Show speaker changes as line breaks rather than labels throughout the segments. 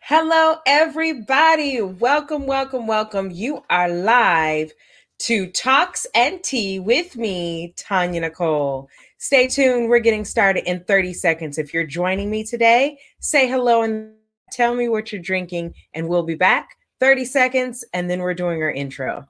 Hello, everybody. Welcome, welcome, welcome. You are live to Talks and Tea with me, Tonya Nicole. Stay tuned. We're getting started in 30 seconds. If you're joining me today, say hello and tell me what you're drinking, and we'll be back 30 seconds, and then we're doing our intro.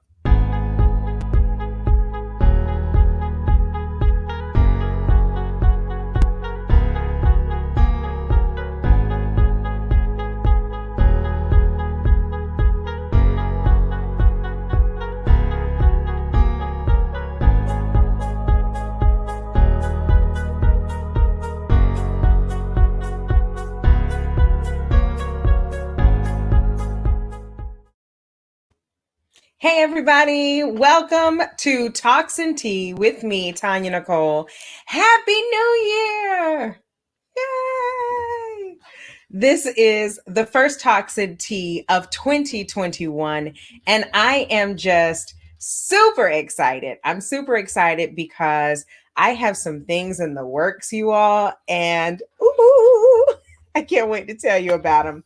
Hey, everybody. Welcome to Talks and Tea with me, Tonya Nicole. Happy New Year. Yay. This is the first Talks and Tea of 2021, and I am just super excited. I'm super excited because I have some things in the works, you all, and I can't wait to tell you about them.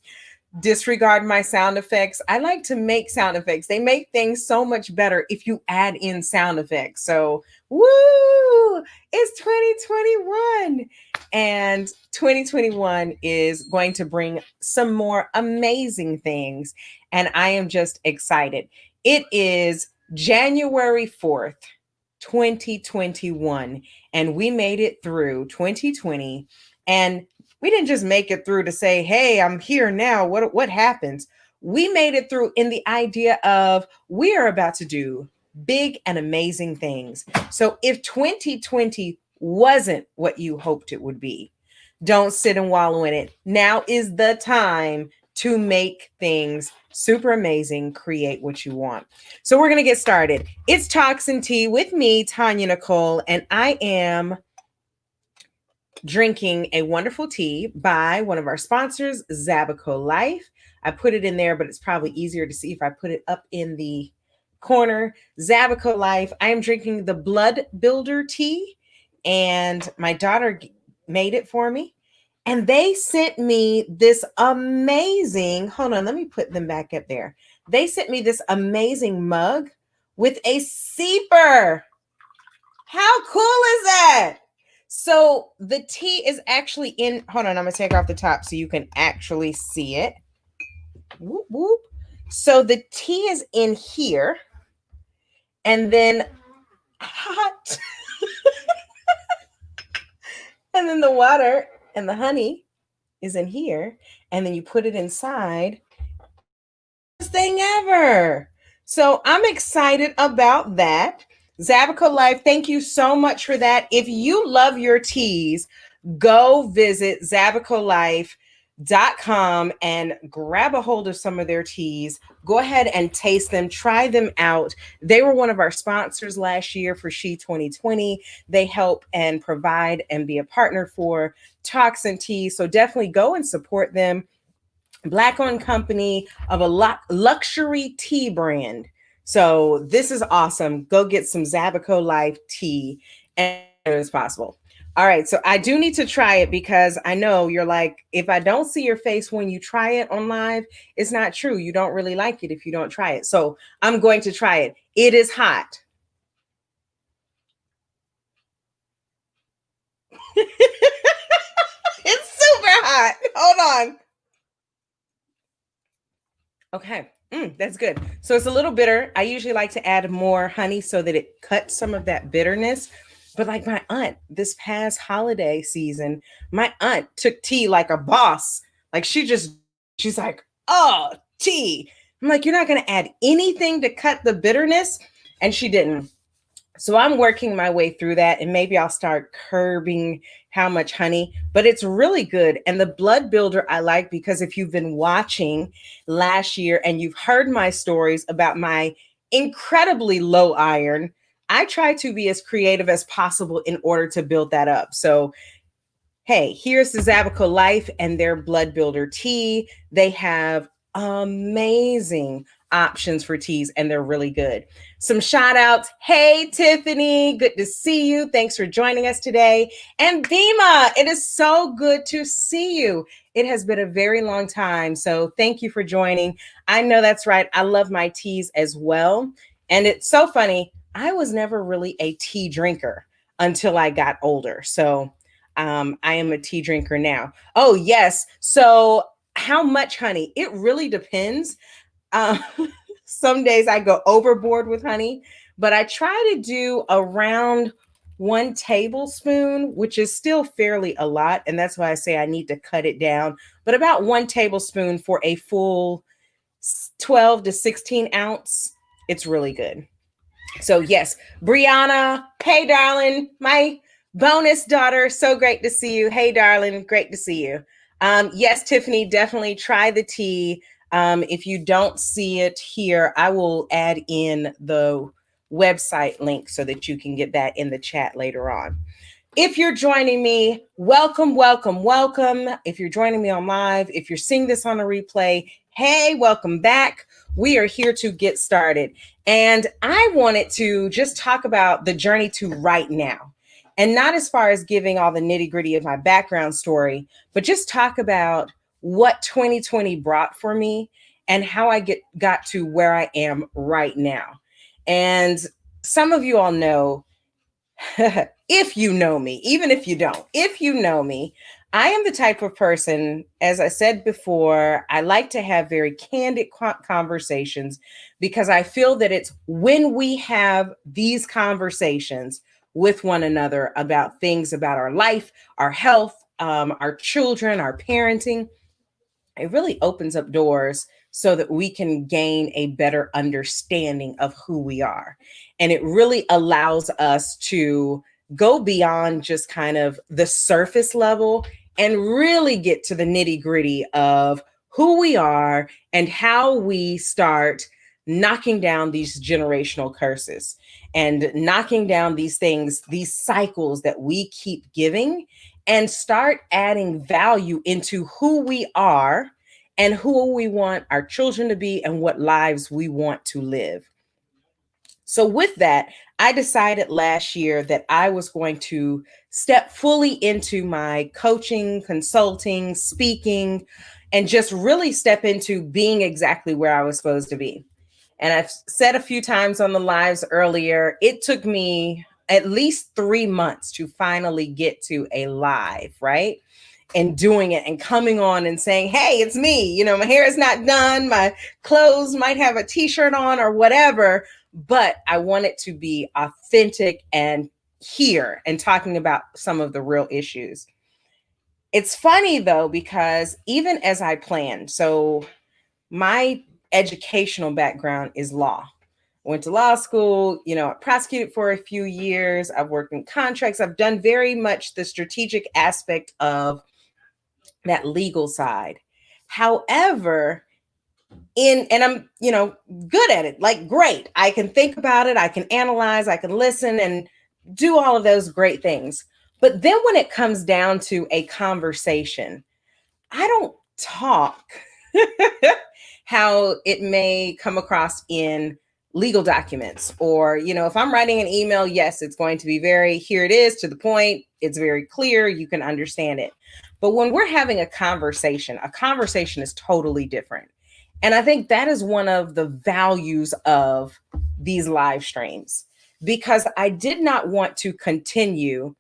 Disregard my sound effects. I like to make sound effects. They make things so much better if you add in sound effects. So, woo! It's 2021. And 2021 is going to bring some more amazing things. And I am just excited. It is January 4th, 2021. And we made it through 2020. And we didn't just make it through to say, hey, I'm here now. What happens? We made it through in the idea of we are about to do big and amazing things. So if 2020 wasn't what you hoped it would be, don't sit and wallow in it. Now is the time to make things super amazing, create what you want. So we're going to get started. It's Talks and Tea with me, Tonya Nicole, and I am drinking a wonderful tea by one of our sponsors, Zabico Life. I put it in there, but it's probably easier to see if I put it up in the corner. Zabico Life. I am drinking the Blood Builder tea, and my daughter made it for me. And they sent me this amazing, hold on, let me put them back up there. They sent me this amazing mug with a seeper. How cool is that? So the tea is actually in, hold on, I'm going to take off the top so you can actually see it. Whoop, whoop. So the tea is in here, and then hot. And then the water and the honey is in here, and then you put it inside. Best thing ever. So I'm excited about that. Zabico Life, thank you so much for that. If you love your teas, go visit zabicolife.com and grab a hold of some of their teas. Go ahead and taste them, try them out. They were one of our sponsors last year for She 2020. They help and provide and be a partner for Talks and Tea. So definitely go and support them. Black-owned company of a luxury tea brand. So this is awesome. Go get some Zabico Life tea as soon as possible. All right, so I do need to try it because I know you're like, if I don't see your face when you try it on live, it's not true. You don't really like it if you don't try it. So I'm going to try it. It is hot. It's super hot. Hold on. Okay. That's good. So it's a little bitter. I usually like to add more honey so that it cuts some of that bitterness. But like my aunt, this past holiday season, my aunt took tea like a boss. Like she's like, oh, tea. I'm like, you're not going to add anything to cut the bitterness? And she didn't. So I'm working my way through that, and maybe I'll start curbing how much honey, but it's really good. And the Blood Builder I like because if you've been watching last year and you've heard my stories about my incredibly low iron, I try to be as creative as possible in order to build that up. So, hey, here's the Zabico Life and their Blood Builder tea. They have amazing options for teas, and they're really good. Some shout outs. Hey, Tiffany, good to see you. Thanks for joining us today. And Bima, it is so good to see you. It has been a very long time. So thank you for joining. I know that's right. I love my teas as well. And it's so funny. I was never really a tea drinker until I got older. So I am a tea drinker now. Oh, yes. So how much honey? It really depends. Um, some days I go overboard with honey, but I try to do around 1 tablespoon, which is still fairly a lot. And that's why I say I need to cut it down, but about 1 tablespoon for a full 12 to 16 ounce. It's really good. So, yes, Brianna, hey, darling, my bonus daughter. So great to see you. Hey, darling, great to see you. Yes, Tiffany, definitely try the tea. If you don't see it here, I will add in the website link so that you can get that in the chat later on. If you're joining me, welcome, welcome, welcome. If you're joining me on live, if you're seeing this on a replay, hey, welcome back. We are here to get started. And I wanted to just talk about the journey to right now. And not as far as giving all the nitty gritty of my background story, but just talk about what 2020 brought for me and how I got to where I am right now. And some of you all know, if you know me, even if you don't, if you know me, I am the type of person, as I said before, I like to have very candid conversations because I feel that it's when we have these conversations with one another about things about our life, our health, our children, our parenting, it really opens up doors so that we can gain a better understanding of who we are. And it really allows us to go beyond just kind of the surface level and really get to the nitty gritty of who we are and how we start knocking down these generational curses and knocking down these things, these cycles that we keep giving, and start adding value into who we are and who we want our children to be and what lives we want to live. So, with that, I decided last year that I was going to step fully into my coaching, consulting, speaking, and just really step into being exactly where I was supposed to be. And I've said a few times on the lives earlier, it took me at least 3 months to finally get to a live, right? And doing it and coming on and saying, hey, it's me. You know, my hair is not done. My clothes might have a t-shirt on or whatever, but I want it to be authentic and here and talking about some of the real issues. It's funny though, because even as I planned, so my educational background is law. I went to law school, you know, I prosecuted for a few years. I've worked in contracts. I've done very much the strategic aspect of that legal side. However, and I'm, you know, good at it, like great. I can think about it, I can analyze, I can listen and do all of those great things. But then when it comes down to a conversation, I don't talk how it may come across in legal documents, or, you know, if I'm writing an email, yes, it's going to be very, here it is, to the point, it's very clear, you can understand it. But when we're having a conversation is totally different. And I think that is one of the values of these live streams, because I did not want to continue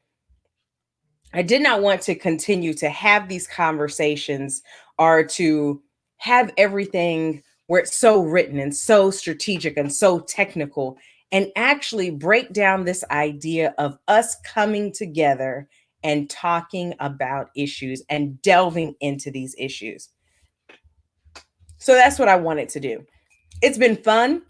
to have these conversations or to have everything where it's so written and so strategic and so technical, and actually break down this idea of us coming together and talking about issues and delving into these issues. So that's what I wanted to do. It's been fun.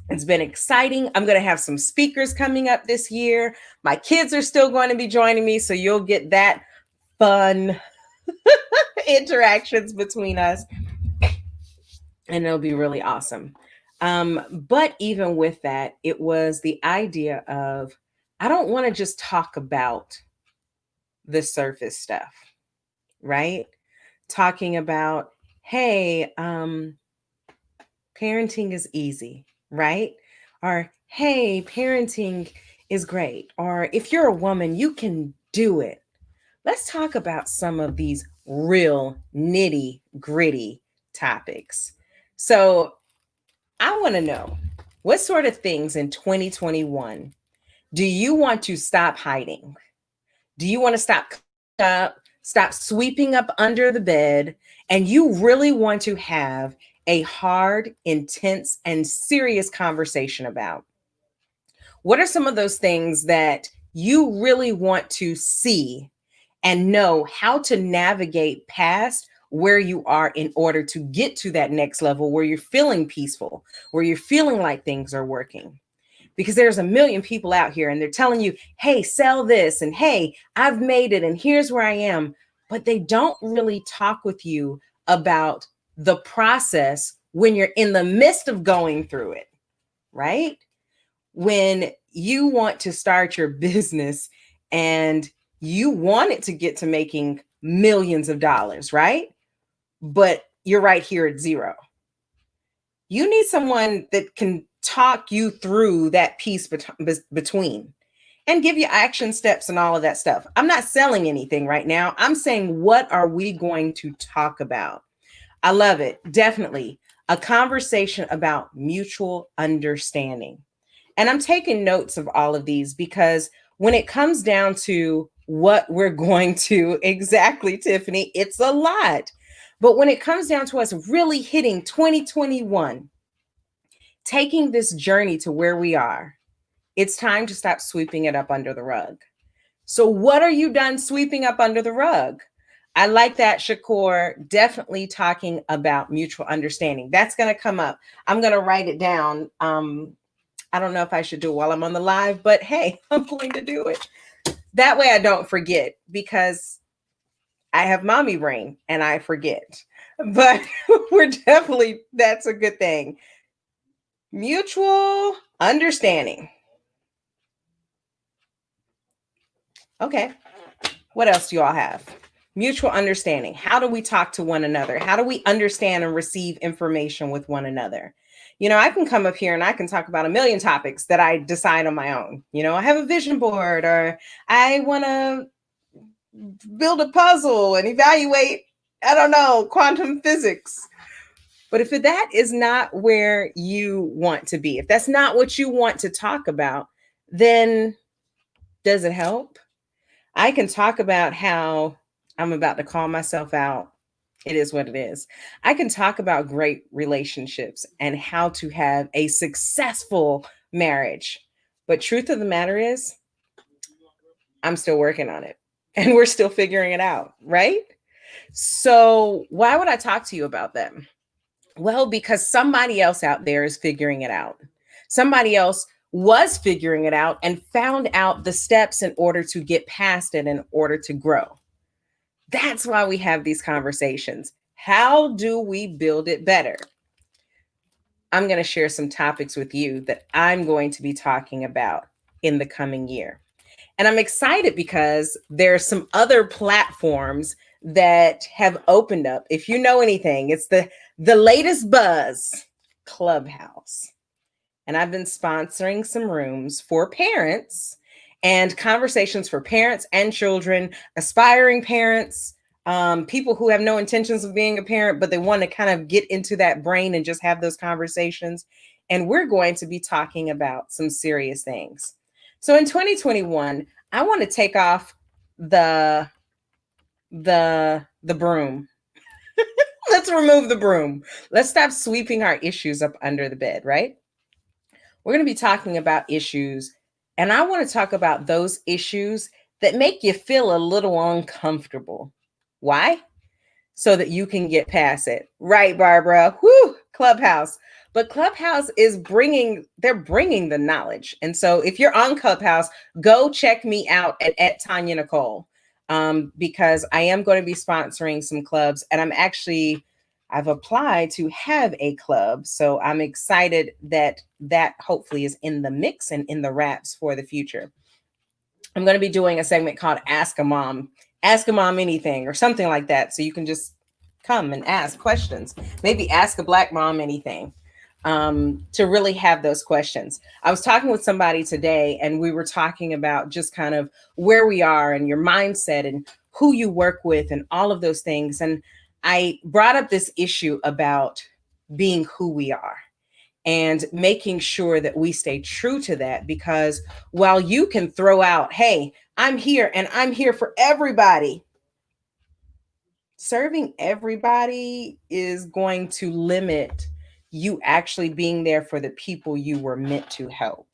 It's been exciting. I'm going to have some speakers coming up this year. My kids are still going to be joining me, so you'll get that fun interactions between us, and it'll be really awesome. But even with that, it was the idea of, I don't want to just talk about the surface stuff, right? Talking about, hey, parenting is easy, right? Or, hey, parenting is great. Or if you're a woman, you can do it. Let's talk about some of these real nitty gritty topics. So, I want to know what sort of things in 2021 do you want to stop hiding? Do you want to stop up, stop sweeping up under the bed, and you really want to have a hard, intense, and serious conversation about? What are some of those things that you really want to see and know how to navigate past where you are in order to get to that next level where you're feeling peaceful, where you're feeling like things are working? Because there's a million people out here and they're telling you, hey, sell this, and hey, I've made it and here's where I am. But they don't really talk with you about the process when you're in the midst of going through it, right? When you want to start your business and you want it to get to making millions of dollars, right? But you're right here at zero. You need someone that can talk you through that piece between and give you action steps and all of that stuff. I'm not selling anything right now. I'm saying, what are we going to talk about? I love it. Definitely a conversation about mutual understanding. And I'm taking notes of all of these because when it comes down to what we're going to exactly, Tiffany, it's a lot. But when it comes down to us really hitting 2021, taking this journey to where we are, it's time to stop sweeping it up under the rug. So, what are you done sweeping up under the rug? I like that, Shakur. Definitely talking about mutual understanding. That's going to come up. I'm going to write it down. I don't know if I should do it while I'm on the live, but hey, I'm going to do it. That way I don't forget, because I have mommy brain and I forget. But that's a good thing. Mutual understanding. Okay. What else do you all have? Mutual understanding. How do we talk to one another? How do we understand and receive information with one another? You know, I can come up here and I can talk about a million topics that I decide on my own. You know, I have a vision board, or I want to build a puzzle and evaluate, I don't know, quantum physics. But if that is not where you want to be, if that's not what you want to talk about, then does it help? I can talk about how I'm about to call myself out. It is what it is. I can talk about great relationships and how to have a successful marriage. But truth of the matter is, I'm still working on it and we're still figuring it out, right? So why would I talk to you about them? Well, because somebody else out there is figuring it out. Somebody else was figuring it out and found out the steps in order to get past it, in order to grow. That's why we have these conversations. How do we build it better? I'm going to share some topics with you that I'm going to be talking about in the coming year. And I'm excited because there are some other platforms that have opened up. If you know anything, it's the latest buzz, Clubhouse. And I've been sponsoring some rooms for parents and conversations for parents and children, aspiring parents, people who have no intentions of being a parent, but they want to kind of get into that brain and just have those conversations. And we're going to be talking about some serious things. So in 2021, I want to take off the broom. Let's remove the broom. Let's stop sweeping our issues up under the bed, right? We're going to be talking about issues, and I want to talk about those issues that make you feel a little uncomfortable. Why? So that you can get past it. Right, Barbara? Whoo, Clubhouse. But Clubhouse is they're bringing the knowledge. And so if you're on Clubhouse, go check me out at Tonya Nicole, because I am going to be sponsoring some clubs, and I've applied to have a club. So I'm excited that hopefully is in the mix and in the wraps for the future. I'm going to be doing a segment called Ask a Mom anything, or something like that. So you can just come and ask questions. Maybe ask a Black mom anything. to really have those questions. I was talking with somebody today, and we were talking about just kind of where we are and your mindset and who you work with and all of those things. And I brought up this issue about being who we are and making sure that we stay true to that, because while you can throw out, hey, I'm here and I'm here for everybody, serving everybody is going to limit you actually being there for the people you were meant to help.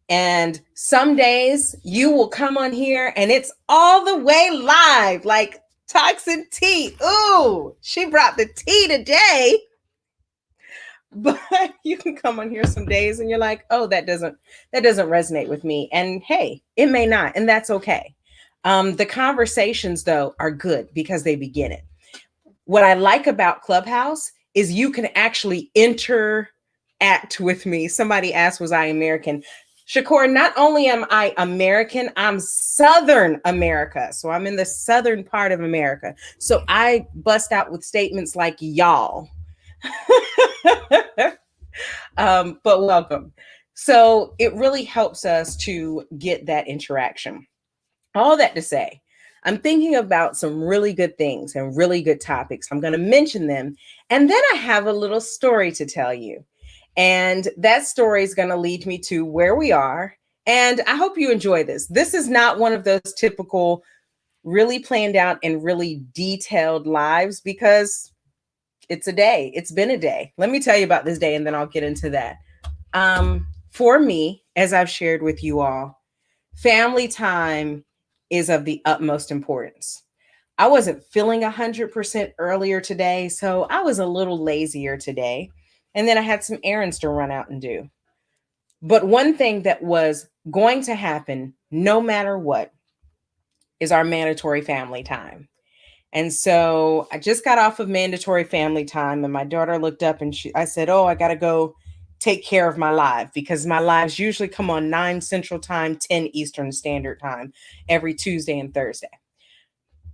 And some days you will come on here and it's all the way live, like Toxin Tea. Ooh, she brought the tea today. But you can come on here some days and you're like, oh, that doesn't resonate with me. And hey, it may not, and that's okay. The conversations though are good because they begin it. What I like about Clubhouse is you can actually interact with me. Somebody asked, was I American? Shakur, not only am I American, I'm Southern America. So I'm in the southern part of America. So I bust out with statements like y'all. But welcome. So it really helps us to get that interaction. All that to say, I'm thinking about some really good things and really good topics. I'm going to mention them. And then I have a little story to tell you. And that story is going to lead me to where we are. And I hope you enjoy this. This is not one of those typical, really planned out and really detailed lives, because it's a day. It's been a day. Let me tell you about this day and then I'll get into that. For me, as I've shared with you all, family time is of the utmost importance. I wasn't feeling 100% earlier today, so I was a little lazier today. And then I had some errands to run out and do. But one thing that was going to happen, no matter what, is our mandatory family time. And so I just got off of mandatory family time, and my daughter looked up and I said, oh, I got to go take care of my live, because my lives usually come on 9 Central Time, 10 Eastern Standard Time every Tuesday and Thursday.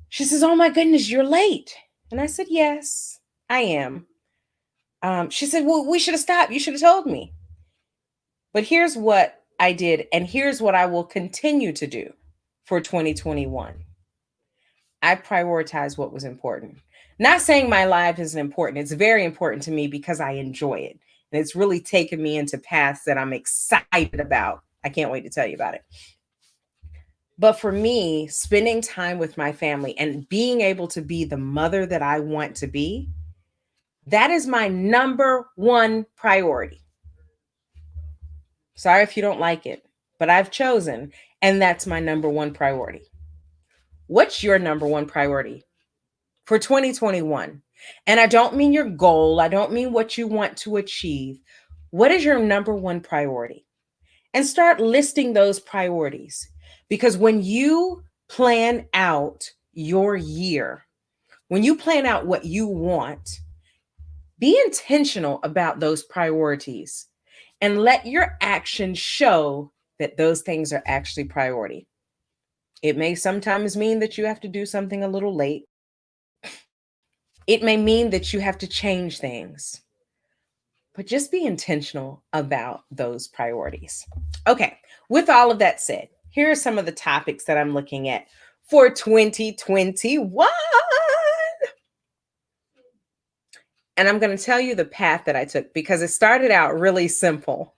She says, oh my goodness, you're late. And I said, yes, I am. She said, well, we should have stopped. You should have told me. But here's what I did, and here's what I will continue to do for 2021. I prioritize what was important. Not saying my life isn't important. It's very important to me because I enjoy it. And it's really taken me into paths that I'm excited about. I can't wait to tell you about it. But for me, spending time with my family and being able to be the mother that I want to be, that is my number one priority. Sorry if you don't like it, but I've chosen, and that's my number one priority. What's your number one priority for 2021? And I don't mean your goal. I don't mean what you want to achieve. What is your number one priority? And start listing those priorities. Because when you plan out your year, when you plan out what you want, be intentional about those priorities and let your actions show that those things are actually priority. It may sometimes mean that you have to do something a little late. It may mean that you have to change things, but just be intentional about those priorities. Okay, with all of that said, here are some of the topics that I'm looking at for 2021. And I'm going to tell you the path that I took, because it started out really simple.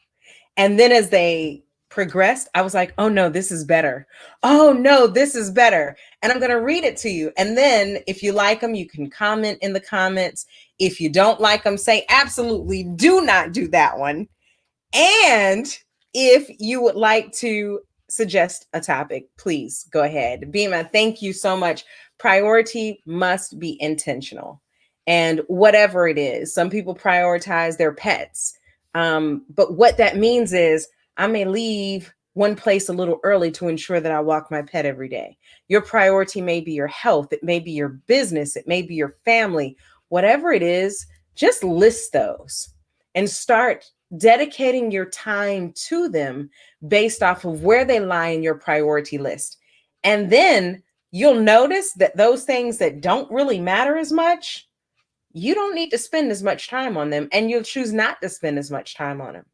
And then as they progressed, I was like, oh no, this is better. Oh no, this is better. And I'm going to read it to you. And then if you like them, you can comment in the comments. If you don't like them, say absolutely do not do that one. And if you would like to suggest a topic, please go ahead. Bima, thank you so much. Priority must be intentional. And whatever it is, some people prioritize their pets. But what that means is I may leave one place a little early to ensure that I walk my pet every day. Your priority may be your health. It may be your business. It may be your family. Whatever it is, just list those and start dedicating your time to them based off of where they lie in your priority list. And then you'll notice that those things that don't really matter as much you don't need to spend as much time on them, and you'll choose not to spend as much time on them.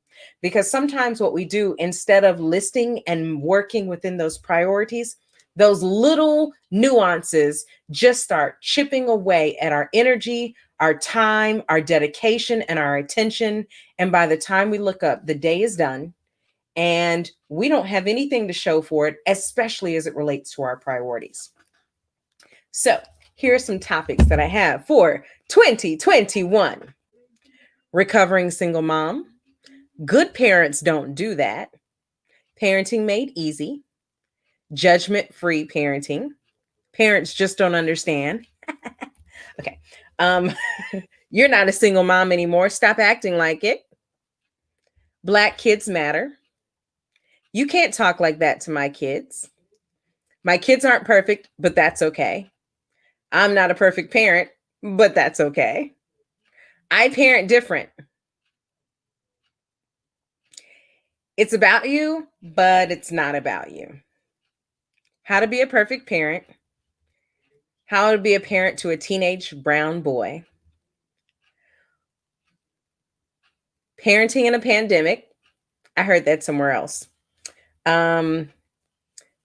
Because sometimes what we do, instead of listing and working within those priorities, those little nuances just start chipping away at our energy, our time, our dedication, and our attention. And by the time we look up, the day is done and we don't have anything to show for it, especially as it relates to our priorities. So, here are some topics that I have for 2021. Recovering single mom. Good parents don't do that. Parenting made easy. Judgment-free parenting. Parents just don't understand. Okay. You're not a single mom anymore. Stop acting like it. Black kids matter. You can't talk like that to my kids. My kids aren't perfect, but that's okay. I'm not a perfect parent, but that's okay. I parent different. It's about you, but it's not about you. How to be a perfect parent. How to be a parent to a teenage brown boy. Parenting in a pandemic. I heard that somewhere else.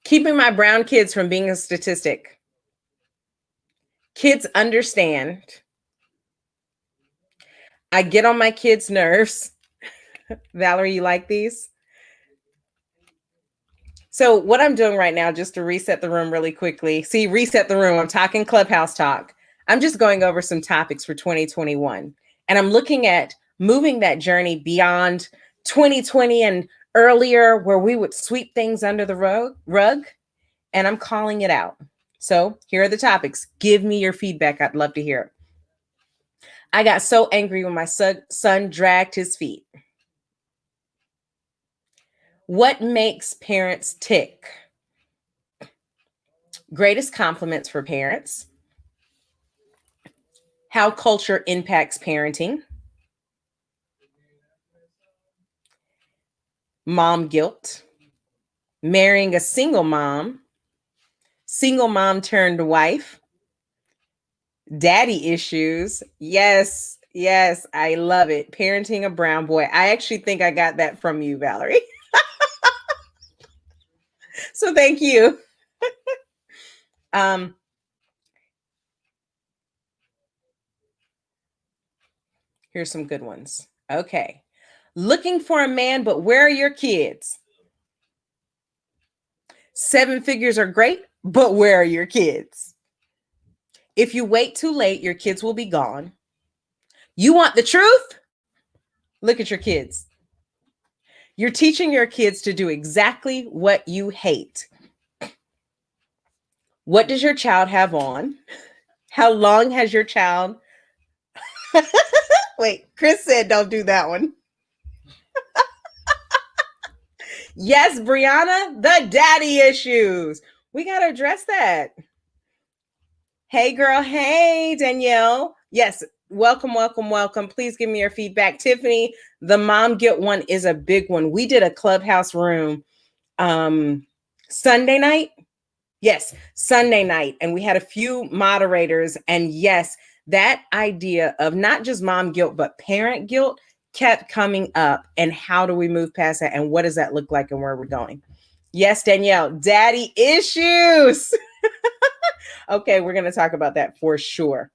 Keeping my brown kids from being a statistic. Kids understand. I get on my kids' nerves. Valerie, you like these? So what I'm doing right now, just to reset the room really quickly. See, reset the room. I'm talking Clubhouse talk. I'm just going over some topics for 2021. And I'm looking at moving that journey beyond 2020 and earlier, where we would sweep things under the rug. And I'm calling it out. So here are the topics. Give me your feedback. I'd love to hear it. I got so angry when my son dragged his feet. What makes parents tick? Greatest compliments for parents. How culture impacts parenting. Mom guilt. Marrying a single mom turned wife. Daddy issues. Yes, I love it. Parenting a brown boy. I actually think I got that from you, Valerie. So thank you. Here's some good ones. Okay. Looking for a man, but where are your kids? 7 figures are great, but where are your kids? If you wait too late, your kids will be gone. You want the truth? Look at your kids. You're teaching your kids to do exactly what you hate. What does your child have on? How long has your child? Wait, Chris said don't do that one. Yes, Brianna, the daddy issues. We got to address that. Hey, girl. Hey, Danielle. Yes, welcome. Please give me your feedback. Tiffany, the mom guilt one is a big one. We did a Clubhouse room Sunday night. Yes, Sunday night. And we had a few moderators. And yes, that idea of not just mom guilt, but parent guilt kept coming up. And how do we move past that? And what does that look like and where we're going? Yes, Danielle, daddy issues. Okay, we're going to talk about that for sure.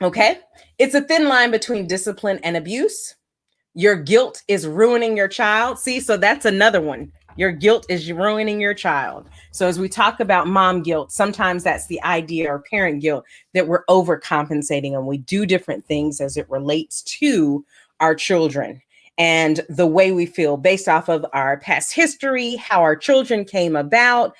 Okay, it's a thin line between discipline and abuse. Your guilt is ruining your child. See, so that's another one. Your guilt is ruining your child. So as we talk about mom guilt, sometimes that's the idea, or parent guilt, that we're overcompensating and we do different things as it relates to our children and the way we feel based off of our past history, how our children came about,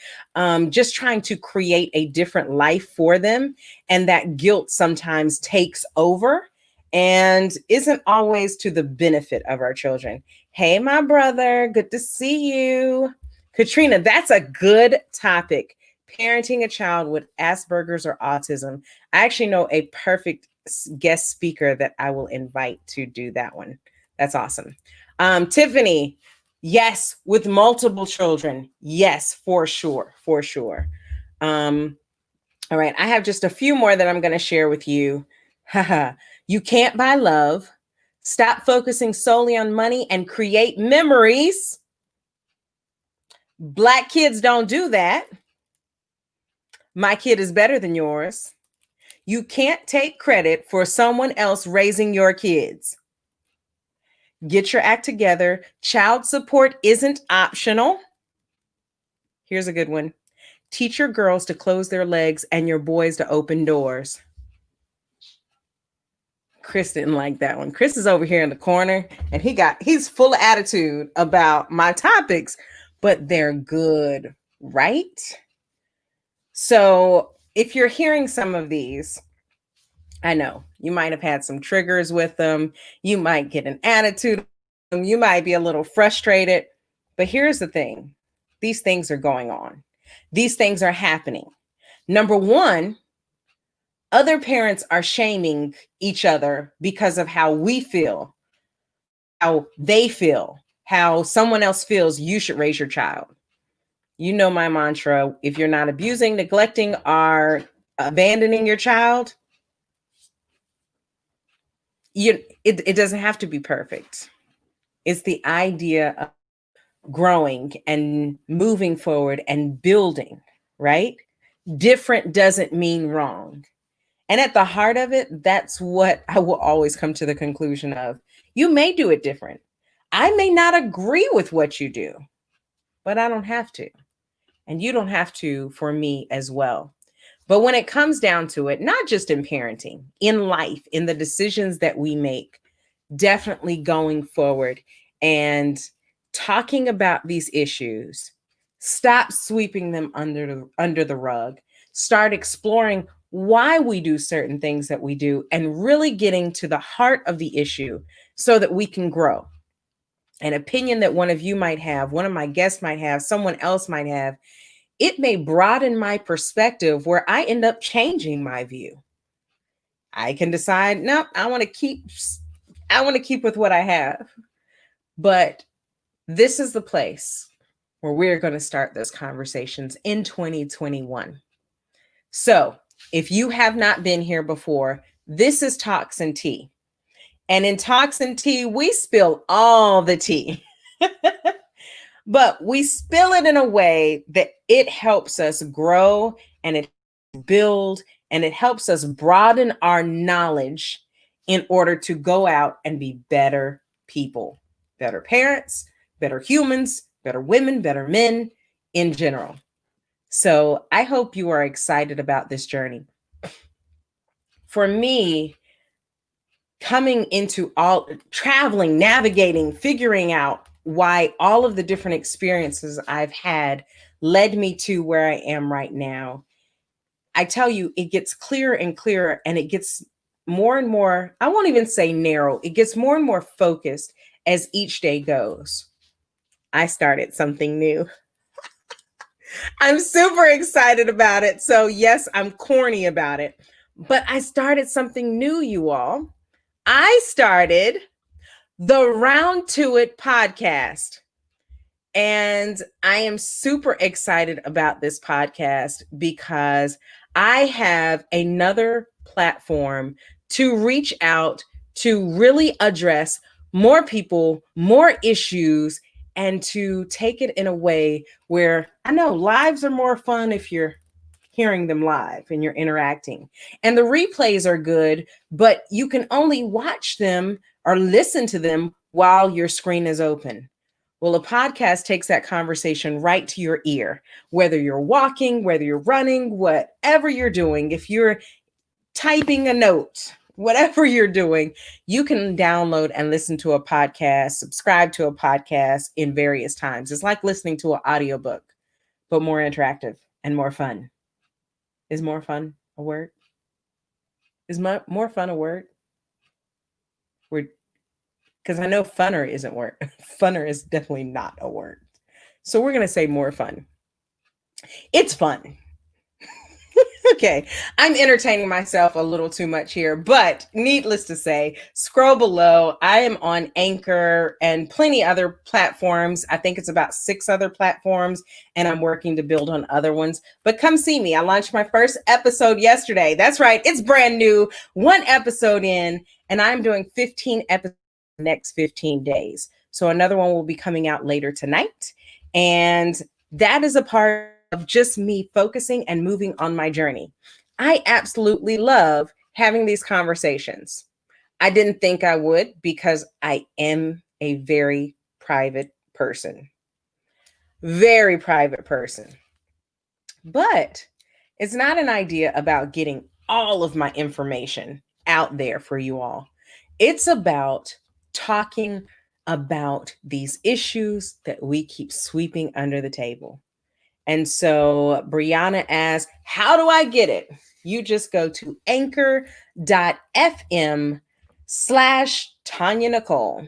just trying to create a different life for them. And that guilt sometimes takes over and isn't always to the benefit of our children. Hey, my brother, good to see you. Katrina, that's a good topic. Parenting a child with Asperger's or autism. I actually know a perfect guest speaker that I will invite to do that one. That's awesome. Tiffany, yes, with multiple children. Yes, for sure. All right, I have just a few more that I'm going to share with you. Haha. You can't buy love. Stop focusing solely on money and create memories. Black kids don't do that. My kid is better than yours. You can't take credit for someone else raising your kids. Get your act together. Child support isn't optional. Here's a good one. Teach your girls to close their legs and your boys to open doors. Chris didn't like that one. Chris is over here in the corner and he's full of attitude about my topics, but they're good, right? So if you're hearing some of these, I know you might have had some triggers with them. You might get an attitude. You might be a little frustrated. But here's the thing. These things are going on. These things are happening. Number one, other parents are shaming each other because of how we feel, how they feel, how someone else feels you should raise your child. You know my mantra, if you're not abusing, neglecting, or abandoning your child, it doesn't have to be perfect. It's the idea of growing and moving forward and building, right? Different doesn't mean wrong. And at the heart of it, that's what I will always come to the conclusion of. You may do it different. I may not agree with what you do, but I don't have to. And you don't have to for me as well. But when it comes down to it, not just in parenting, in life, in the decisions that we make, definitely going forward and talking about these issues, stop sweeping them under the rug, start exploring why we do certain things that we do, and really getting to the heart of the issue so that we can grow. An opinion that one of you might have, one of my guests might have, someone else might have, it may broaden my perspective where I end up changing my view. I can decide, no, I want to keep with what I have. But this is the place where we're going to start those conversations in 2021. So if you have not been here before, this is Talks and Tea. And in Talks and Tea, we spill all the tea. But we spill it in a way that it helps us grow and it build and it helps us broaden our knowledge in order to go out and be better people, better parents, better humans, better women, better men in general. So I hope you are excited about this journey. For me, coming into all traveling, navigating, figuring out why all of the different experiences I've had led me to where I am right now. I tell you, it gets clearer and clearer, and it gets more and more, I won't even say narrow, it gets more and more focused as each day goes. I started something new. I'm super excited about it. So yes, I'm corny about it, but I started something new, you all. I started the Round to It podcast. And I am super excited about this podcast because I have another platform to reach out to really address more people, more issues, and to take it in a way where I know lives are more fun if you're hearing them live and you're interacting. And the replays are good, but you can only watch them or listen to them while your screen is open. Well, a podcast takes that conversation right to your ear, whether you're walking, whether you're running, whatever you're doing. If you're typing a note, whatever you're doing, you can download and listen to a podcast, subscribe to a podcast in various times. It's like listening to an audiobook, but more interactive and more fun. Is more fun a word? Is more fun a word? Because I know funner isn't word. Funner is definitely not a word. So we're going to say more fun. It's fun. Okay, I'm entertaining myself a little too much here, but needless to say, scroll below. I am on Anchor and plenty other platforms. I think it's about 6 other platforms, and I'm working to build on other ones. But come see me. I launched my first episode yesterday. That's right, it's brand new, 1 episode in, and I'm doing 15 episodes in the next 15 days. So another one will be coming out later tonight. And that is a part of just me focusing and moving on my journey. I absolutely love having these conversations. I didn't think I would because I am a very private person. Very private person. But it's not an idea about getting all of my information out there for you all. It's about talking about these issues that we keep sweeping under the table. And so Brianna asks, how do I get it? You just go to anchor.fm/Tonya Nicole.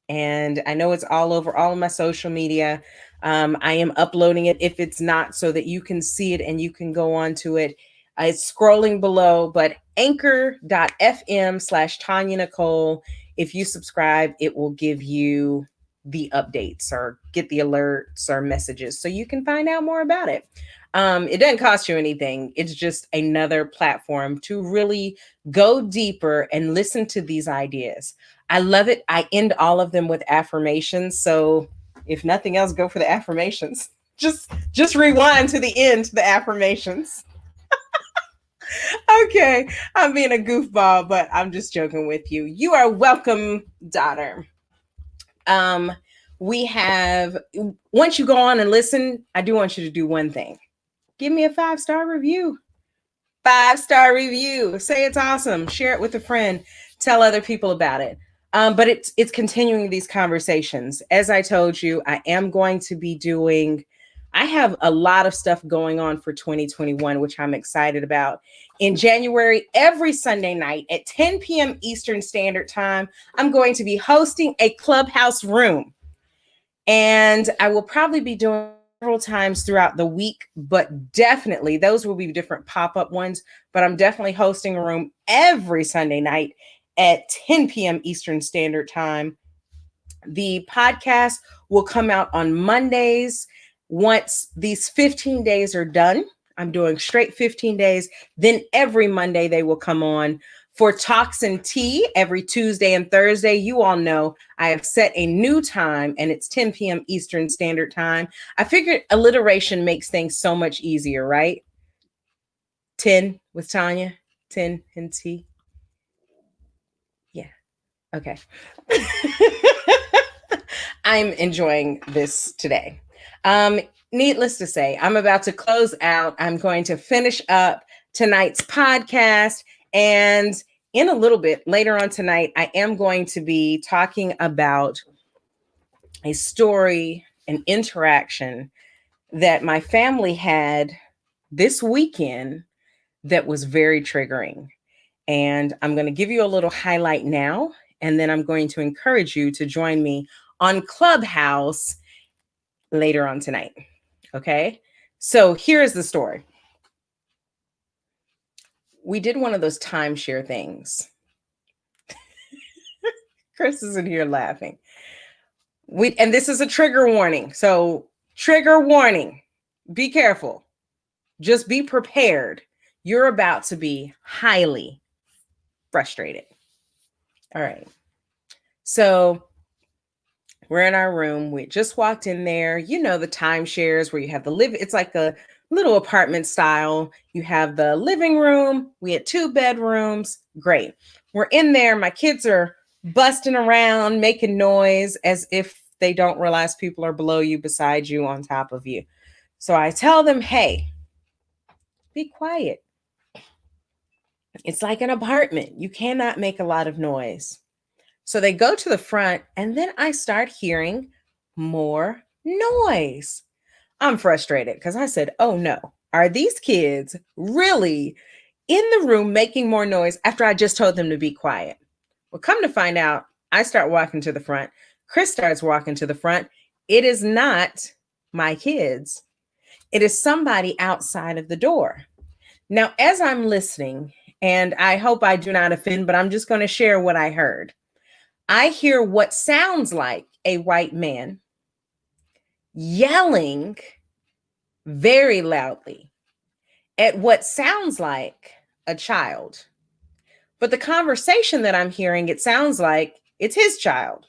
And I know it's all over all of my social media. I am uploading it if it's not, so that you can see it and you can go on to it. It's scrolling below, but anchor.fm/Tonya Nicole. If you subscribe, it will give you the updates or get the alerts or messages so you can find out more about it. It doesn't cost you anything. It's just another platform to really go deeper and listen to these ideas. I love it. I end all of them with affirmations. So if nothing else, go for the affirmations. Just rewind to the end to the affirmations. Okay, I'm being a goofball, but I'm just joking with you. You are welcome, daughter. Um, we have, once you go on and listen, I do want you to do one thing. Give me a 5-star review. 5-star review. Say it's awesome. Share it with a friend. Tell other people about it. But it's continuing these conversations. As I told you, I am going to be doing. I have a lot of stuff going on for 2021, which I'm excited about. In January, every Sunday night at 10 p.m. Eastern Standard Time, I'm going to be hosting a clubhouse room. And I will probably be doing several times throughout the week, but definitely those will be different pop-up ones. But I'm definitely hosting a room every Sunday night at 10 p.m. Eastern Standard Time. The podcast will come out on Mondays. Once these 15 days are done, I'm doing straight 15 days. Then every Monday they will come on. For Talks and Tea, every Tuesday and Thursday, you all know I have set a new time, and it's 10 p.m. Eastern Standard Time. I figured alliteration makes things so much easier, right? 10 with Tonya, 10 and T. Yeah. Okay. I'm enjoying this today. Needless to say, I'm about to close out. I'm going to finish up tonight's podcast. And in a little bit later on tonight, I am going to be talking about a story, an interaction that my family had this weekend that was very triggering. And I'm going to give you a little highlight now, and then I'm going to encourage you to join me on Clubhouse later on tonight. Okay? So here's the story. We did one of those timeshare things. Chris is in here laughing. And this is a trigger warning. So, trigger warning. Be careful. Just be prepared. You're about to be highly frustrated. All right. So, we're in our room. We just walked in there. You know, the timeshares where you have the it's like a little apartment style. You have the living room. We had 2 bedrooms. Great. We're in there. My kids are busting around, making noise as if they don't realize people are below you, beside you, on top of you. So I tell them, hey, be quiet. It's like an apartment. You cannot make a lot of noise. So they go to the front, and then I start hearing more noise. I'm frustrated because I said, oh no, are these kids really in the room making more noise after I just told them to be quiet? Well, come to find out, I start walking to the front. Chris starts walking to the front. It is not my kids. It is somebody outside of the door. Now, as I'm listening, and I hope I do not offend, but I'm just going to share what I heard. I hear what sounds like a white man yelling very loudly at what sounds like a child. But the conversation that I'm hearing, it sounds like it's his child.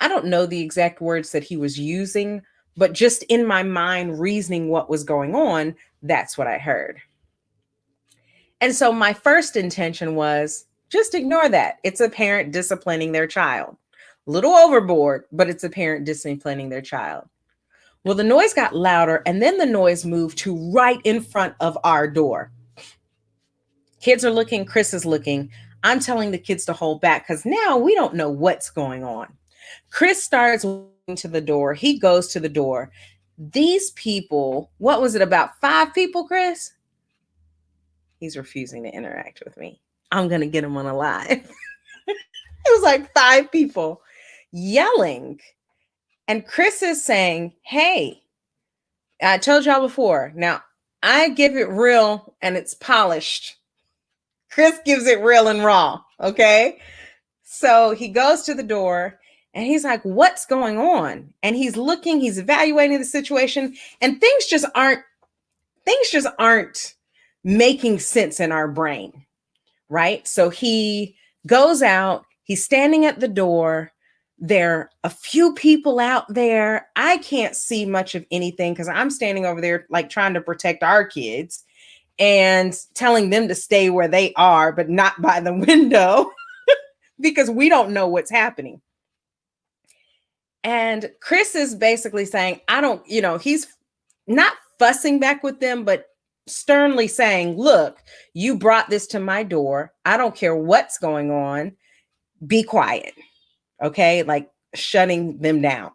I don't know the exact words that he was using, but just in my mind, reasoning what was going on, that's what I heard. And so my first intention was just ignore that. It's a parent disciplining their child. A little overboard, but it's a parent disciplining their child. Well, the noise got louder, and then the noise moved to right in front of our door. Kids are looking, Chris is looking. I'm telling the kids to hold back because now we don't know what's going on. Chris starts walking to the door. He goes to the door. These people, what was it, about 5 people, Chris? He's refusing to interact with me. I'm going to get him on a live. It was like 5 people yelling. And Chris is saying, hey, I told y'all before. Now, I give it real and it's polished. Chris gives it real and raw. Okay. So he goes to the door and he's like, what's going on? And he's looking, he's evaluating the situation, and things just aren't making sense in our brain. Right. So he goes out, he's standing at the door. There are a few people out there. I can't see much of anything because I'm standing over there like trying to protect our kids and telling them to stay where they are, but not by the window because we don't know what's happening. And Chris is basically saying, he's not fussing back with them, but sternly saying, look, you brought this to my door. I don't care what's going on. Be quiet. Okay. Like shutting them down.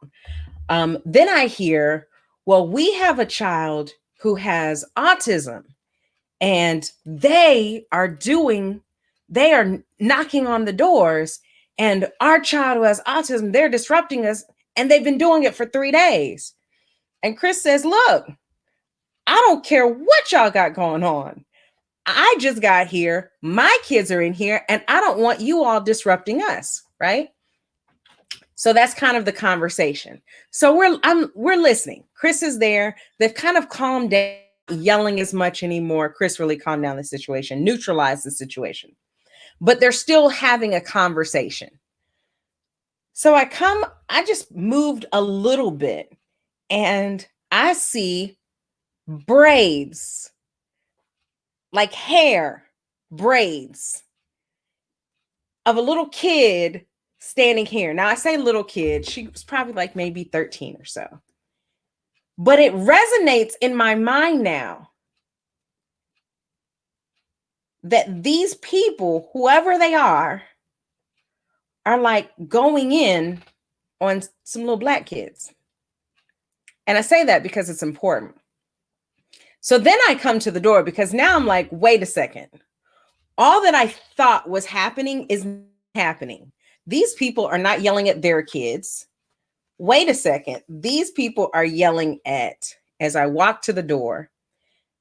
Then I hear, well, we have a child who has autism and they are knocking on the doors, and our child who has autism, they're disrupting us, and they've been doing it for 3 days. And Chris says, look, I don't care what y'all got going on. I just got here. My kids are in here, and I don't want you all disrupting us, right? So that's kind of the conversation. So we're listening. Chris is there. They've kind of calmed down, yelling as much anymore. Chris really calmed down the situation, neutralized the situation, but they're still having a conversation. So I just moved a little bit and I see braids, like hair braids of a little kid standing here. Now I say little kid, she was probably like maybe 13 or so. But it resonates in my mind now that these people, whoever they are like going in on some little Black kids. And I say that because it's important. So then I come to the door because now I'm like, wait a second. All that I thought was happening is not happening. These people are not yelling at their kids. Wait a second. These people are yelling at, as I walk to the door,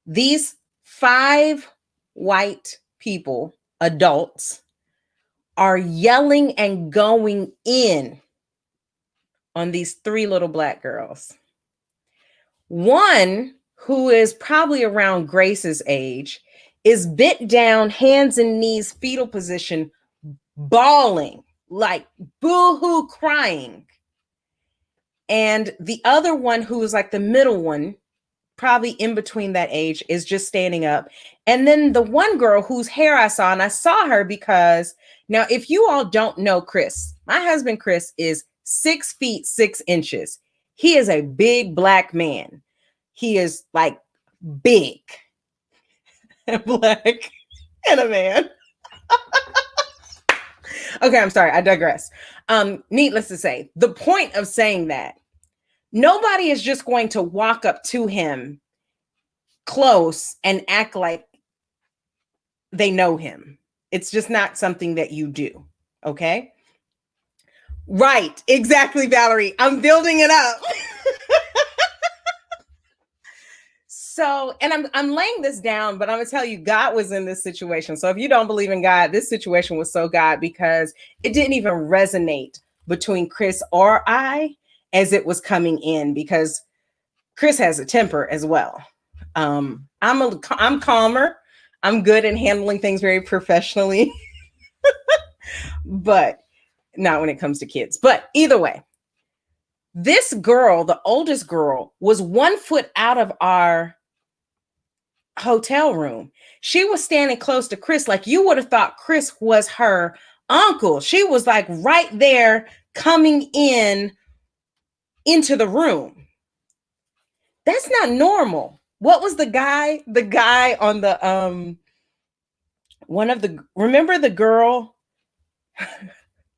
these 5 white people, adults, are yelling and going in on these 3 little Black girls. One, who is probably around Grace's age, is bent down, hands and knees, fetal position, bawling, like boo-hoo crying. And the other one, who is like the middle one, probably in between that age, is just standing up. And then the one girl whose hair I saw, and I saw her because, now if you all don't know Chris, my husband Chris is 6 feet 6 inches. He is a big Black man. He is like big and Black and a man. Okay, I'm sorry, I digress. Needless to say, the point of saying that, nobody is just going to walk up to him close and act like they know him. It's just not something that you do. Okay. Right. Exactly, Valerie. I'm building it up. So, and I'm laying this down, but I'm gonna tell you, God was in this situation. So if you don't believe in God, this situation was so God because it didn't even resonate between Chris or I as it was coming in because Chris has a temper as well. I'm calmer. I'm good at handling things very professionally, but not when it comes to kids. But either way, this girl, the oldest girl, was 1 foot out of our hotel room. She was standing close to Chris, like you would have thought Chris was her uncle. She was like right there coming in into the room. That's not normal. What was the guy on the one of the, remember the girl?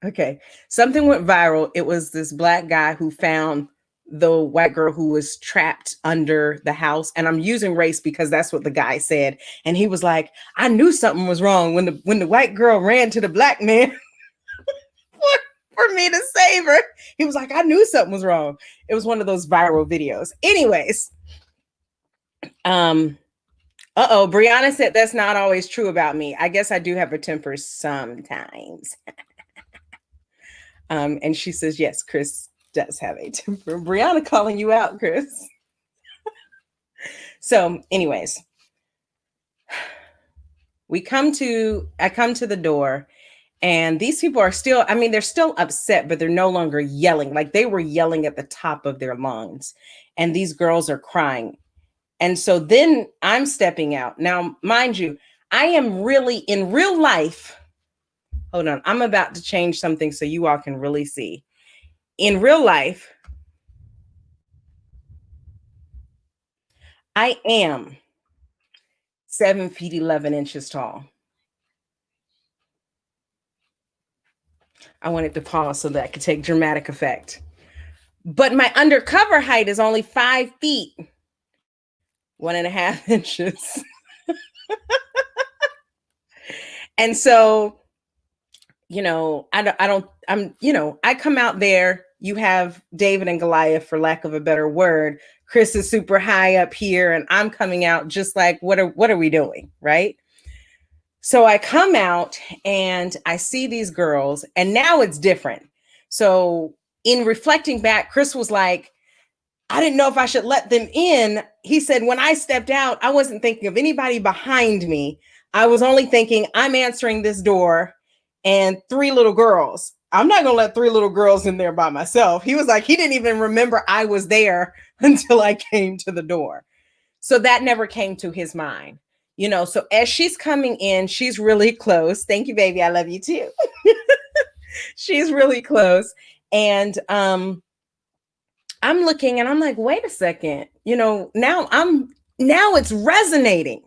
Okay, something went viral. It was this black guy who found the white girl who was trapped under the house, and I'm using race because that's what the guy said. And he was like, I knew something was wrong when the white girl ran to the black man for me to save her. He was like, I knew something was wrong. It was one of those viral videos. Anyways, Brianna said that's not always true about me. I guess I do have a temper sometimes. And she says, yes, Chris does have a temper. Brianna calling you out, Chris. So anyways, I come to the door, and these people are still, I mean, they're still upset, but they're no longer yelling. Like they were yelling at the top of their lungs, and these girls are crying. And so then I'm stepping out. Now, mind you, I am really in real life. Hold on. I'm about to change something so you all can really see. In real life, I am 7 feet 11 inches tall. I wanted to pause so that I could take dramatic effect. But my undercover height is only 5 feet, 1.5 inches. And so, I come out there, you have David and Goliath, for lack of a better word. Chris is super high up here, and I'm coming out just like, what are we doing, right? So I come out and I see these girls, and now it's different. So in reflecting back, Chris was like, I didn't know if I should let them in. He said, when I stepped out, I wasn't thinking of anybody behind me. I was only thinking, I'm answering this door and 3 little girls. I'm not going to let 3 little girls in there by myself. He was like, he didn't even remember I was there until I came to the door. So that never came to his mind. So as she's coming in, she's really close. Thank you, baby. I love you too. She's really close. And I'm looking and I'm like, wait a second, now it's resonating.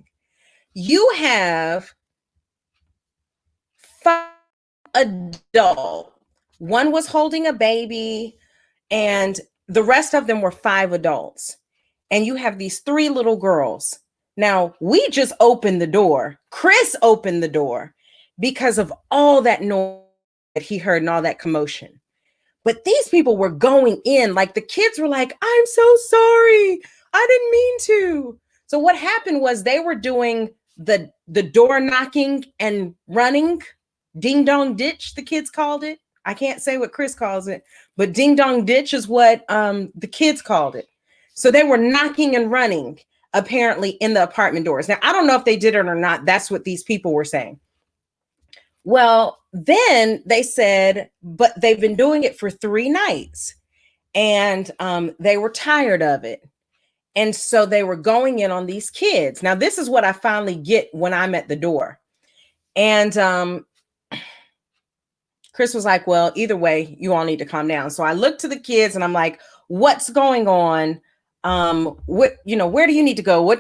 You have 5 adults. One was holding a baby, and the rest of them were 5 adults. And you have these 3 little girls. Now, we just opened the door. Chris opened the door because of all that noise that he heard and all that commotion. But these people were going in, like the kids were like, I'm so sorry. I didn't mean to. So what happened was they were doing the door knocking and running, ding dong ditch, the kids called it. I can't say what Chris calls it, but ding dong ditch is what the kids called it. So they were knocking and running, apparently, in the apartment doors. Now, I don't know if they did it or not. That's what these people were saying. Well, then they said, but they've been doing it for 3 nights, and they were tired of it. And so they were going in on these kids. Now, this is what I finally get when I'm at the door. And Chris was like, well, either way, you all need to calm down. So I looked to the kids and I'm like, what's going on? Where do you need to go?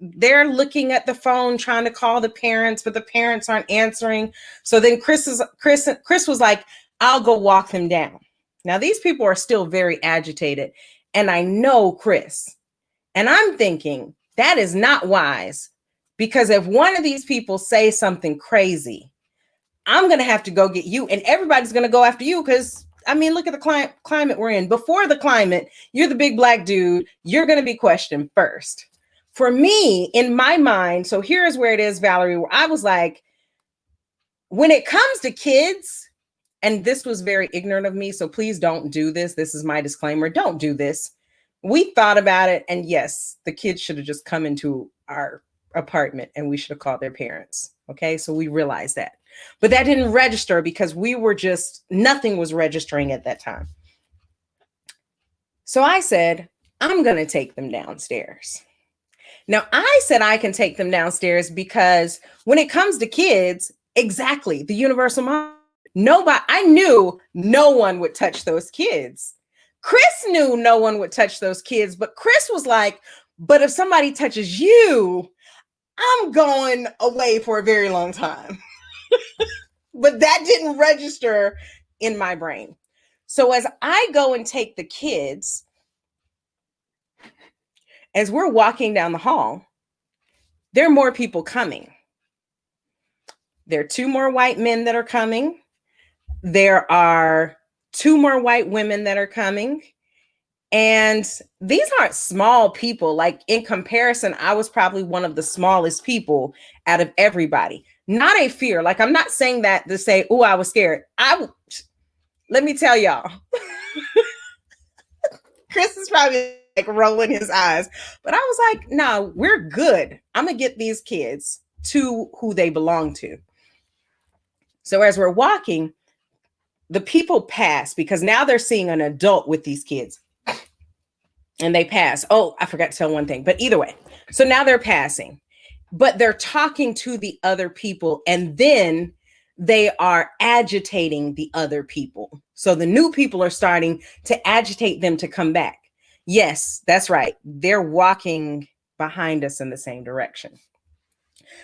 They're looking at the phone, trying to call the parents, but the parents aren't answering. So then Chris was like, I'll go walk them down. Now, these people are still very agitated, and I know Chris. And I'm thinking that is not wise, because if one of these people say something crazy, I'm going to have to go get you, and everybody's going to go after you because, I mean, look at the climate we're in. Before the climate, you're the big black dude. You're going to be questioned first. for me, in my mind, so here's where it is, Valerie, where I was like, when it comes to kids, and this was very ignorant of me, so please don't do this. This is my disclaimer. Don't do this. We thought about it, and yes, the kids should have just come into our apartment and we should have called their parents. Okay, so we realized that. But that didn't register because we were just, nothing was registering at that time. So I said, I'm going to take them downstairs. Now, I said I can take them downstairs because when it comes to kids, exactly, the universal mom, nobody, I knew no one would touch those kids. Chris knew no one would touch those kids, but Chris was like, but if somebody touches you, I'm going away for a very long time. But that didn't register in my brain. So as I go and take the kids, as we're walking down the hall, there are more people coming. There are 2 more white men that are coming. There are 2 more white women that are coming. And these aren't small people. Like, in comparison, I was probably one of the smallest people out of everybody. Not a fear. Like, I'm not saying that to say, oh, I was scared. Let me tell y'all. Chris is probably like rolling his eyes. But I was like, no, we're good. I'm going to get these kids to who they belong to. So as we're walking, the people pass because now they're seeing an adult with these kids. And they pass. Oh, I forgot to tell one thing, but either way. So now they're passing, but they're talking to the other people, and then they are agitating the other people. So the new people are starting to agitate them to come back. Yes, that's right. They're walking behind us in the same direction.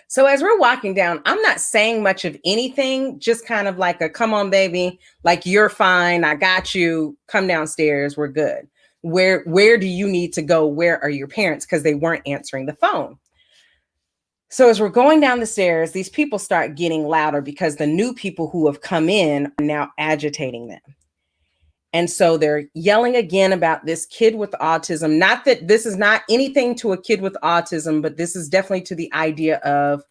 So as we're walking down, I'm not saying much of anything, just kind of like a, come on, baby, like, you're fine. I got you. Come downstairs. We're good. Where do you need to go? Where are your parents? Because they weren't answering the phone. So as we're going down the stairs, these people start getting louder because the new people who have come in are now agitating them. And so they're yelling again about this kid with autism. Not that this is not anything to a kid with autism, but this is definitely to the idea of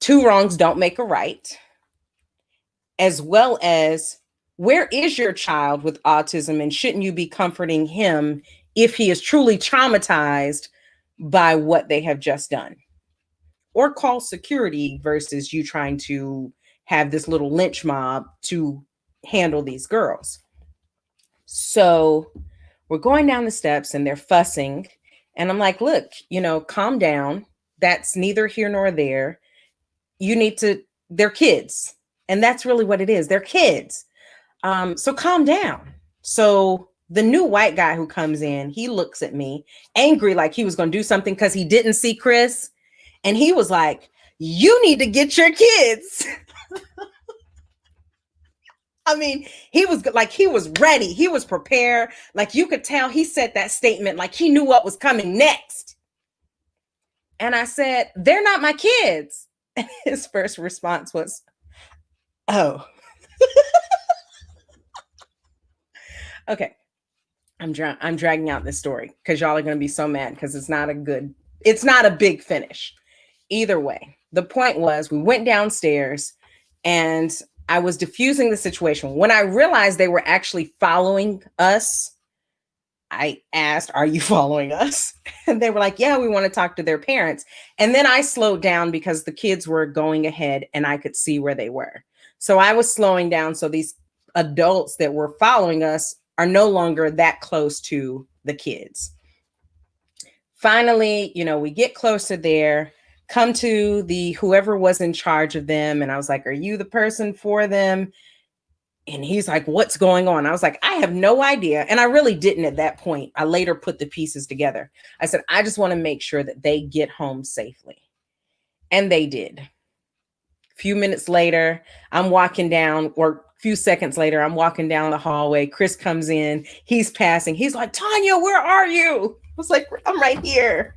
2 wrongs don't make a right, as well as, where is your child with autism, and shouldn't you be comforting him if he is truly traumatized by what they have just done? Or call security versus you trying to have this little lynch mob to handle these girls. So we're going down the steps and they're fussing. And I'm like, look, calm down. That's neither here nor there. They're kids. And that's really what it is. They're kids. So calm down. So the new white guy who comes in, he looks at me angry, like he was going to do something because he didn't see Chris. And he was like, you need to get your kids. I mean, he was ready. He was prepared. Like, you could tell he said that statement like he knew what was coming next. And I said, they're not my kids. And his first response was, oh. Okay. I'm dragging out this story because y'all are going to be so mad because it's not a big finish. Either way, the point was, we went downstairs and I was diffusing the situation. When I realized they were actually following us, I asked, are you following us? And they were like, yeah, we want to talk to their parents. And then I slowed down because the kids were going ahead and I could see where they were. So I was slowing down. So these adults that were following us are no longer that close to the kids. Finally, we get closer there, come to whoever was in charge of them. And I was like, are you the person for them? And he's like, what's going on? I was like, I have no idea. And I really didn't at that point. I later put the pieces together. I said, I just want to make sure that they get home safely. And they did. A few minutes later, I'm walking down, or a few seconds later, I'm walking down the hallway. Chris comes in. He's passing. He's like, Tonya, where are you? I was like, I'm right here.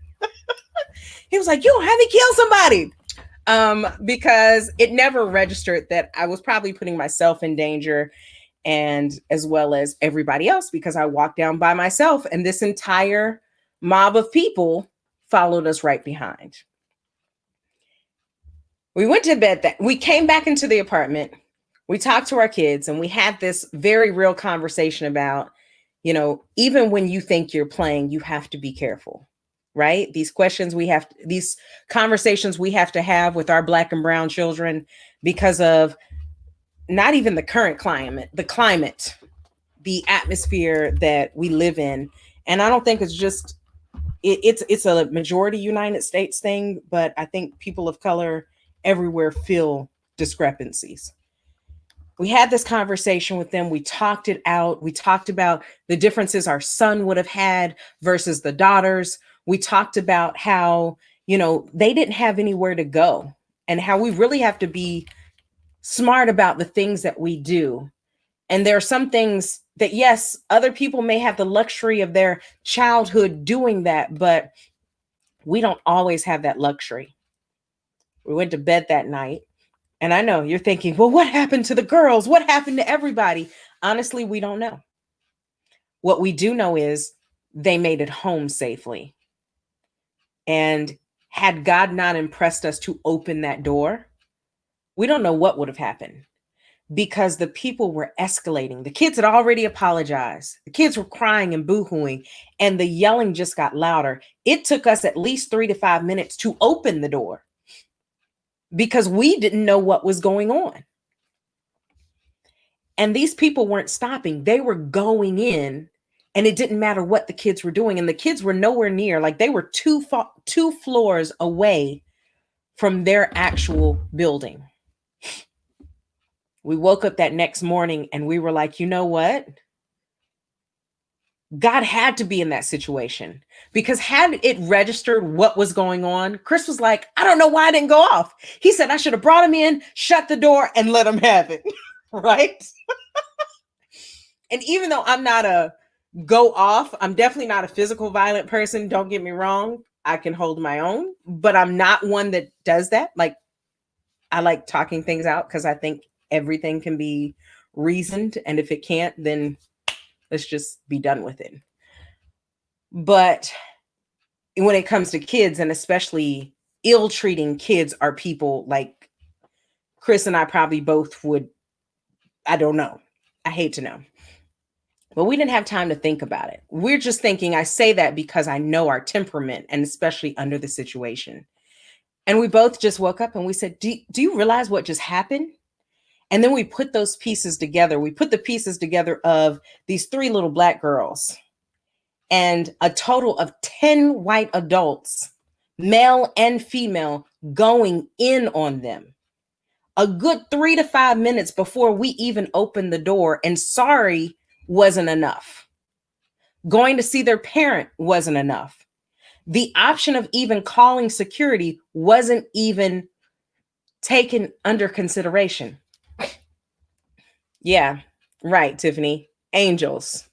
He was like, you haven't killed somebody. Because it never registered that I was probably putting myself in danger, and as well as everybody else, because I walked down by myself and this entire mob of people followed us right behind. We went to bed we came back into the apartment. We talked to our kids and we had this very real conversation about, even when you think you're playing, you have to be careful, right? These conversations we have to have with our Black and brown children because of not even the current climate, the atmosphere that we live in. And I don't think it's just it's a majority United States thing, but I think people of color everywhere feel discrepancies. We had this conversation with them. We talked it out. We talked about the differences our son would have had versus the daughters. We talked about how, they didn't have anywhere to go and how we really have to be smart about the things that we do. And there are some things that, yes, other people may have the luxury of their childhood doing that, but we don't always have that luxury. We went to bed that night. And I know you're thinking, well, what happened to the girls? What happened to everybody? Honestly, we don't know. What we do know is they made it home safely. And had God not impressed us to open that door, we don't know what would have happened because the people were escalating. The kids had already apologized. The kids were crying and boohooing, and the yelling just got louder. It took us at least 3 to 5 minutes to open the door because we didn't know what was going on. And these people weren't stopping. They were going in, and it didn't matter what the kids were doing. And the kids were nowhere near, like they were two floors away from their actual building. We woke up that next morning and we were like, you know what? God had to be in that situation because had it registered what was going on, Chris was like, I don't know why I didn't go off. He said, I should have brought him in, shut the door, and let him have it. Right? And even though I'm not a go off, I'm definitely not a physical violent person. Don't get me wrong. I can hold my own, but I'm not one that does that. Like, I like talking things out because I think everything can be reasoned. And if it can't, then let's just be done with it. But when it comes to kids, and especially ill-treating kids, are people like Chris and I probably both would, I don't know. I hate to know. But we didn't have time to think about it. We're just thinking, I say that because I know our temperament, and especially under the situation. And we both just woke up and we said, do you realize what just happened? And then we put those pieces together. We put the pieces together of these 3 little Black girls and a total of 10 white adults, male and female, going in on them. A good 3 to 5 minutes before we even opened the door, and sorry wasn't enough. Going to see their parent wasn't enough. The option of even calling security wasn't even taken under consideration. Yeah, right, Tiffany. Angels.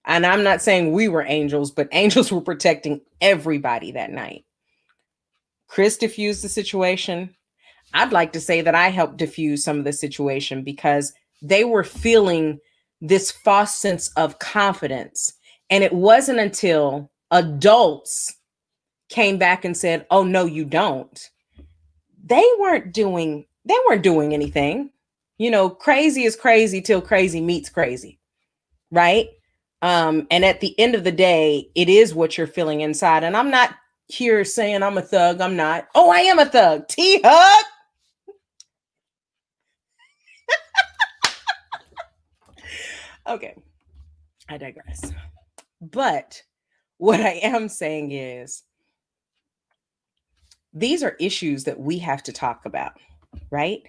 And I'm not saying we were angels, but angels were protecting everybody that night. Chris diffused the situation. I'd like to say that I helped diffuse some of the situation because they were feeling this false sense of confidence. And it wasn't until adults came back and said, oh, no, you don't. They weren't doing anything. Crazy is crazy till crazy meets crazy. Right. And at the end of the day, it is what you're feeling inside. And I'm not here saying I'm a thug. I'm not. Oh, I am a thug. T-Hug. Okay. I digress. But what I am saying is these are issues that we have to talk about, right?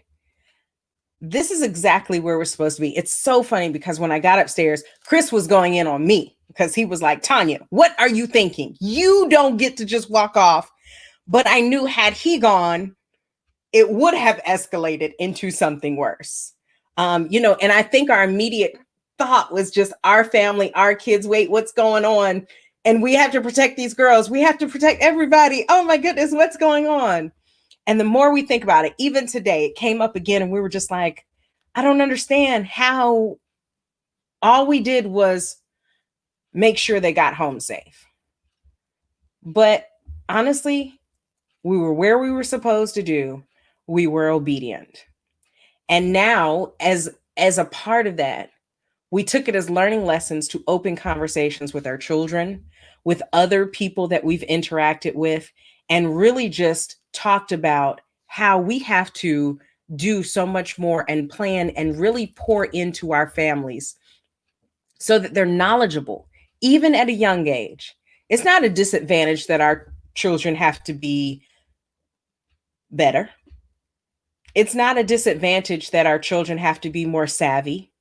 This is exactly where we're supposed to be. It's so funny because when I got upstairs, Chris was going in on me because he was like, Tonya, what are you thinking? You don't get to just walk off. But I knew had he gone, it would have escalated into something worse. And I think our immediate thought was just our family, our kids, wait, what's going on? And we have to protect these girls. We have to protect everybody. Oh my goodness, what's going on? And the more we think about it, even today, it came up again and we were just like, I don't understand how all we did was make sure they got home safe. But honestly, we were where we were supposed to do. We were obedient. And now, as a part of that, we took it as learning lessons to open conversations with our children, with other people that we've interacted with, and really just talked about how we have to do so much more and plan and really pour into our families so that they're knowledgeable, even at a young age. It's not a disadvantage that our children have to be better. It's not a disadvantage that our children have to be more savvy.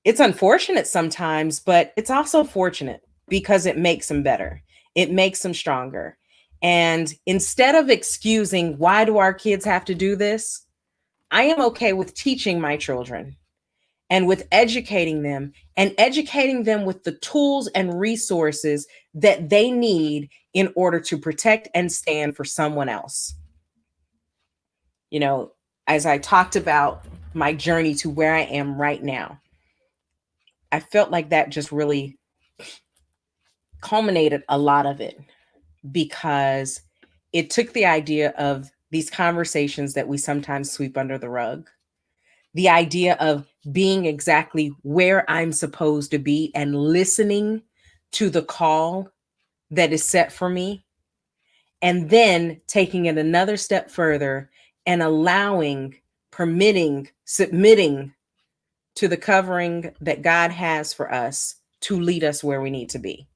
It's unfortunate sometimes, but it's also fortunate because it makes them better. It makes them stronger. And instead of excusing why do our kids have to do this, I am okay with teaching my children and with educating them and educating them with the tools and resources that they need in order to protect and stand for someone else. You know, as I talked about my journey to where I am right now, I felt like that just really culminated a lot of it because it took the idea of these conversations that we sometimes sweep under the rug, the idea of being exactly where I'm supposed to be and listening to the call that is set for me, and then taking it another step further and allowing, permitting, submitting to the covering that God has for us to lead us where we need to be.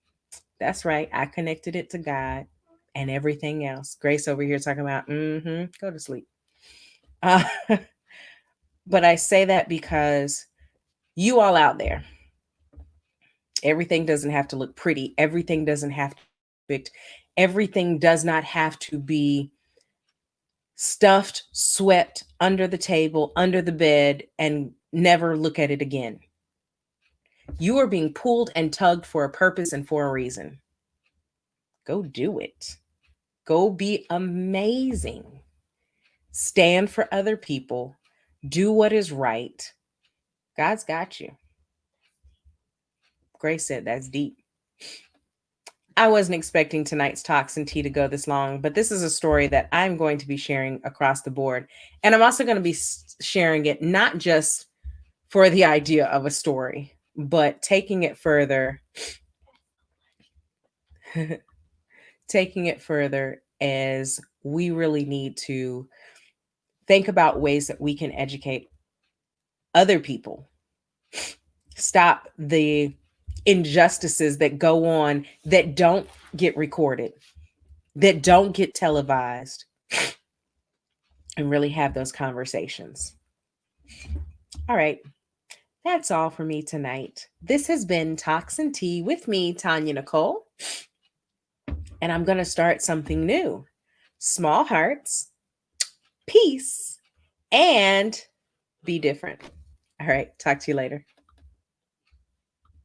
That's right. I connected it to God and everything else. Grace over here talking about, go to sleep. Uh, but I say that because you all out there, everything doesn't have to look pretty. Everything doesn't have to be perfect. Everything does not have to be stuffed, swept under the table, under the bed, and never look at it again. You are being pulled and tugged for a purpose and for a reason. Go do it. Go be amazing. Stand for other people. Do what is right. God's got you. Grace said that's deep. I wasn't expecting tonight's Talks and Tea to go this long, but this is a story that I'm going to be sharing across the board. And I'm also going to be sharing it not just for the idea of a story, but taking it further, taking it further as we really need to think about ways that we can educate other people. Stop the injustices that go on that don't get recorded, that don't get televised, and really have those conversations. All right. That's all for me tonight. This has been Talks and Tea with me, Tonya Nicole. And I'm going to start something new. Small hearts, peace, and be different. All right. Talk to you later.